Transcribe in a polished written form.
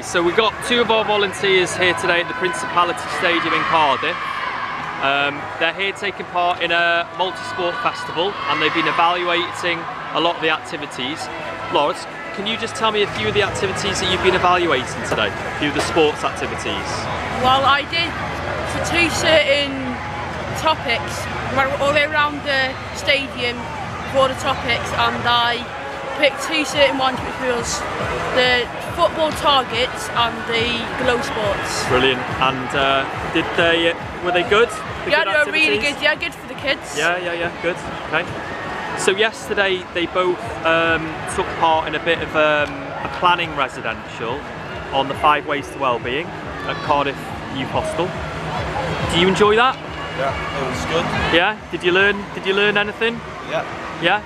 Okay, so we've got two of our volunteers here today at the Principality Stadium in Cardiff. They're here taking part in a multi-sport festival and they've been evaluating a lot of the activities. Lawrence, can you just tell me a few of the activities that you've been evaluating today? A few of the sports activities. Well, I did for two certain topics, all the way around the stadium for the topics, and I picked two certain ones, which was the football targets and the glow sports. Brilliant. And were they good? Yeah, they were really good. Yeah, good for the kids. Yeah, good. Okay. So yesterday they both took part in a bit of a planning residential on the 5 ways to wellbeing at Cardiff Youth Hostel. Do you enjoy that? Yeah, it was good. Yeah. Did you learn anything? Yeah. Yeah.